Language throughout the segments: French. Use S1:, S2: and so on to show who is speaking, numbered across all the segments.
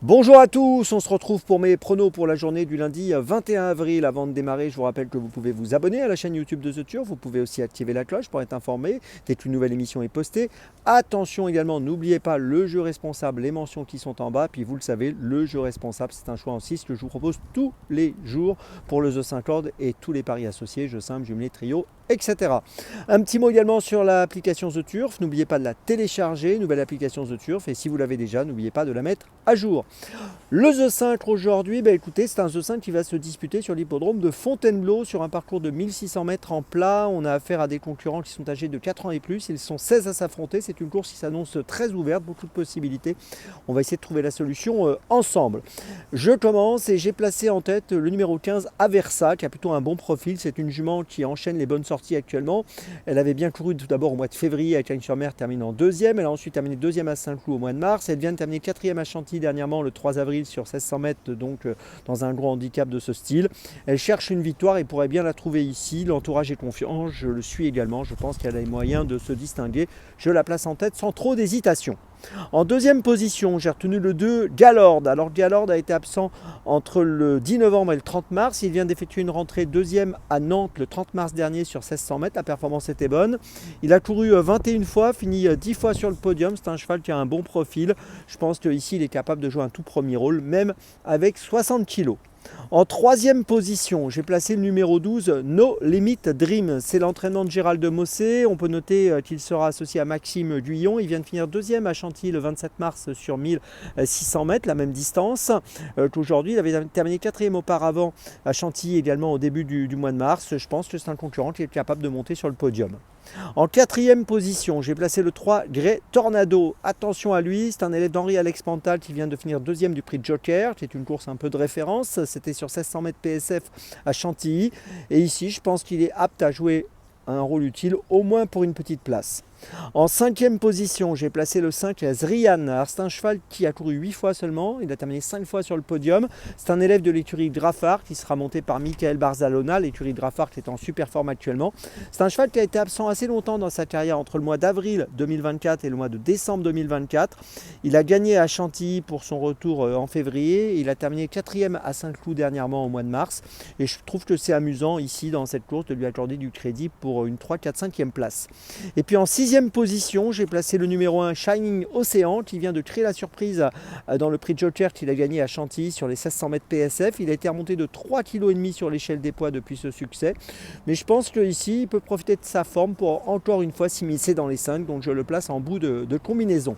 S1: Bonjour à tous, on se retrouve pour mes pronos pour la journée du lundi 21 avril. Avant de démarrer, je vous rappelle que vous pouvez vous abonner à la chaîne YouTube de The Turf. Vous pouvez aussi activer la cloche pour être informé dès qu'une nouvelle émission est postée. Attention également, n'oubliez pas le jeu responsable, les mentions qui sont en bas. Puis vous le savez, le jeu responsable, c'est un choix en 6 que je vous propose tous les jours pour le The 5 Lord et tous les paris associés, jeux simples, jumelés, trio, etc. Un petit mot également sur l'application The Turf. N'oubliez pas de la télécharger, nouvelle application The Turf. Et si vous l'avez déjà, n'oubliez pas de la mettre à jour. Le The 5 aujourd'hui, écoutez, c'est un The 5 qui va se disputer sur l'hippodrome de Fontainebleau sur un parcours de 1600 mètres en plat. On a affaire à des concurrents qui sont âgés de 4 ans et plus. Ils sont 16 à s'affronter. C'est une course qui s'annonce très ouverte, beaucoup de possibilités. On va essayer de trouver la solution ensemble. Je commence et j'ai placé en tête le numéro 15 Aversa qui a plutôt un bon profil. C'est une jument qui enchaîne les bonnes sorties actuellement. Elle avait bien couru tout d'abord au mois de février à Cagnes-sur-Mer, terminant deuxième. Elle a ensuite terminé deuxième à Saint-Cloud au mois de mars. Elle vient de terminer quatrième à Chantilly dernièrement le 3 avril sur 1600 mètres, donc dans un gros handicap de ce style. Elle cherche une victoire et pourrait bien la trouver ici. L'entourage est confiant, je le suis également. Je pense qu'elle a les moyens de se distinguer. Je la place en tête sans trop d'hésitation. En deuxième position, j'ai retenu le 2, Galord. Alors Galord a été absent entre le 10 novembre et le 30 mars. Il vient d'effectuer une rentrée deuxième à Nantes le 30 mars dernier sur 1600 mètres. La performance était bonne. Il a couru 21 fois, fini 10 fois sur le podium. C'est un cheval qui a un bon profil. Je pense qu'ici, il est capable de jouer un tout premier rôle, même avec 60 kg. En troisième position, j'ai placé le numéro 12, No Limit Dream. C'est l'entraînement de Gérald de Mossé. On peut noter qu'il sera associé à Maxime Guyon. Il vient de finir deuxième à Chantilly le 27 mars sur 1600 mètres, la même distance qu'aujourd'hui. Il avait terminé quatrième auparavant à Chantilly également au début du mois de mars. Je pense que c'est un concurrent qui est capable de monter sur le podium. En quatrième position, j'ai placé le 3, Grey Tornado. Attention à lui, c'est un élève d'Henri Alex Pantal qui vient de finir deuxième du prix Joker, qui est une course un peu de référence. C'était sur 1600 mètres PSF à Chantilly. Et ici, je pense qu'il est apte à jouer un rôle utile, au moins pour une petite place. En cinquième position, j'ai placé le 5, Zrian. C'est un cheval qui a couru 8 fois seulement. Il a terminé 5 fois sur le podium. C'est un élève de l'écurie Graffard qui sera monté par Michael Barzalona. L'écurie Graffard qui est en super forme actuellement. C'est un cheval qui a été absent assez longtemps dans sa carrière, entre le mois d'avril 2024 et le mois de décembre 2024. Il a gagné à Chantilly pour son retour en février. Il a terminé quatrième à Saint-Cloud dernièrement au mois de mars. Et je trouve que c'est amusant ici dans cette course de lui accorder du crédit pour une 3, 4, 5e place. Et puis en sixième position, j'ai placé le numéro 1, Shining Ocean, qui vient de créer la surprise dans le prix Joker qu'il a gagné à Chantilly sur les 1600 mètres PSF. Il a été remonté de 3,5 kg sur l'échelle des poids depuis ce succès. Mais je pense qu'ici, il peut profiter de sa forme pour encore une fois s'immiscer dans les 5. Donc je le place en bout de combinaison.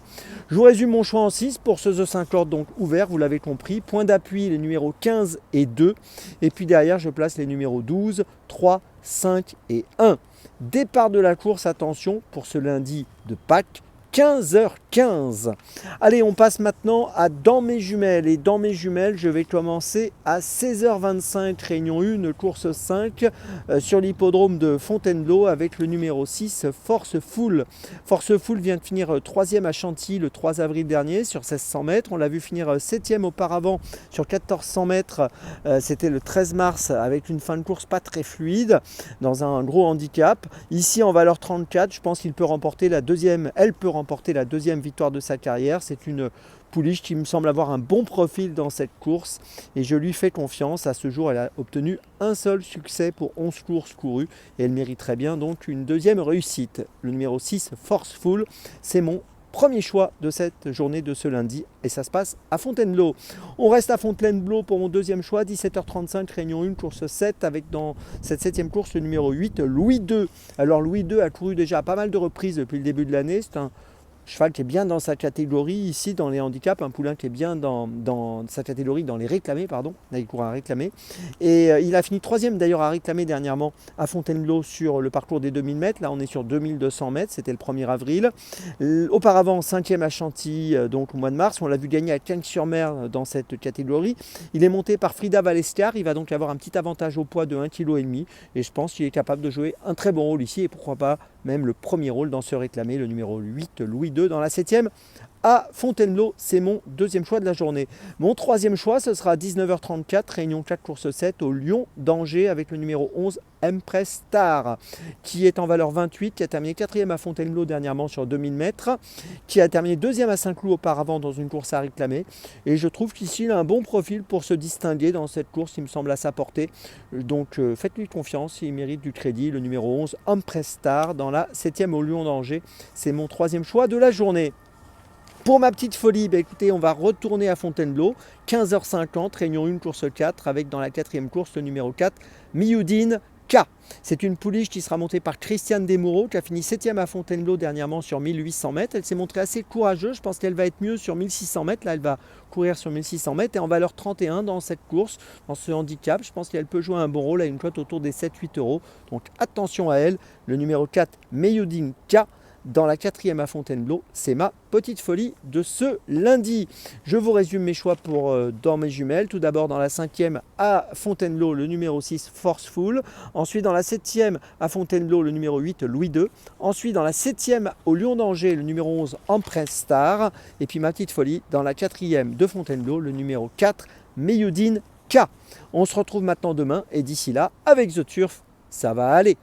S1: Je vous résume mon choix en 6 pour ce The 5 Lord donc ouvert, vous l'avez compris. Point d'appui, les numéros 15 et 2. Et puis derrière, je place les numéros 12, 3, 5 et 1. Départ de la course, attention, pour ce lundi de Pâques, 15h15. Allez, on passe maintenant à Dans mes jumelles. Et dans mes jumelles, je vais commencer à 16h25, réunion 1, course 5, sur l'hippodrome de Fontainebleau avec le numéro 6, Force Full. Force Full vient de finir 3e à Chantilly le 3 avril dernier sur 1600 mètres. On l'a vu finir 7e auparavant sur 1400 mètres. C'était le 13 mars avec une fin de course pas très fluide, dans un gros handicap. Ici, en valeur 34, je pense qu'il peut remporter la deuxième. Elle peut remporter la deuxième victoire de sa carrière. C'est une pouliche qui me semble avoir un bon profil dans cette course et je lui fais confiance. À ce jour, elle a obtenu un seul succès pour 11 courses courues et elle mériterait bien donc une deuxième réussite. Le numéro 6, Forceful, c'est mon premier choix de cette journée de ce lundi et ça se passe à Fontainebleau. On reste à Fontainebleau pour mon deuxième choix, 17h35, réunion 1, course 7, avec dans cette 7e course le numéro 8, Louis II. Alors Louis II a couru déjà pas mal de reprises depuis le début de l'année, c'est un cheval qui est bien dans sa catégorie ici dans les handicaps, un poulain qui est bien dans sa catégorie dans les réclamés, pardon, là il court à réclamer. Et il a fini 3e d'ailleurs à réclamer dernièrement à Fontainebleau sur le parcours des 2000 mètres, là on est sur 2200 mètres, c'était le 1er avril. Auparavant 5e à Chantilly donc au mois de mars, on l'a vu gagner à Cagnes-sur-Mer dans cette catégorie. Il est monté par Frida Valescar, il va donc avoir un petit avantage au poids de 1,5 kg et je pense qu'il est capable de jouer un très bon rôle ici et pourquoi pas même le premier rôle dans ce réclamé, le numéro 8, Louis II dans la 7e à Fontainebleau. C'est mon deuxième choix de la journée. Mon troisième choix, ce sera à 19h34, réunion 4 course 7 au Lyon d'Angers avec le numéro 11 Empress Star, qui est en valeur 28, qui a terminé 4e à Fontainebleau dernièrement sur 2000 mètres, qui a terminé 2e à Saint-Cloud auparavant dans une course à réclamer. Et je trouve qu'ici, il a un bon profil pour se distinguer dans cette course, il me semble à sa portée. Donc faites-lui confiance, il mérite du crédit. Le numéro 11 Empress Star dans la 7e au Lyon d'Angers. C'est mon troisième choix de la journée. Pour ma petite folie, écoutez, on va retourner à Fontainebleau, 15h50, réunion 1, course 4, avec dans la 4e course le numéro 4, Mioudine K. C'est une pouliche qui sera montée par Christiane Desmoureaux, qui a fini 7e à Fontainebleau dernièrement sur 1800 mètres. Elle s'est montrée assez courageuse, je pense qu'elle va être mieux sur 1600 mètres. Là, elle va courir sur 1600 mètres et en valeur 31 dans cette course, dans ce handicap. Je pense qu'elle peut jouer un bon rôle à une cote autour des 7-8 euros. Donc attention à elle, le numéro 4, Mioudine K. Dans la 4e à Fontainebleau, c'est ma petite folie de ce lundi. Je vous résume mes choix pour dans mes jumelles. Tout d'abord dans la 5e à Fontainebleau, le numéro 6 Forceful. Ensuite dans la 7e à Fontainebleau, le numéro 8 Louis II. Ensuite dans la 7e au Lyon d'Angers, le numéro 11 Empress Star. Et puis ma petite folie dans la 4e de Fontainebleau, le numéro 4 Mioudine K. On se retrouve maintenant demain et d'ici là, avec The Turf, ça va aller.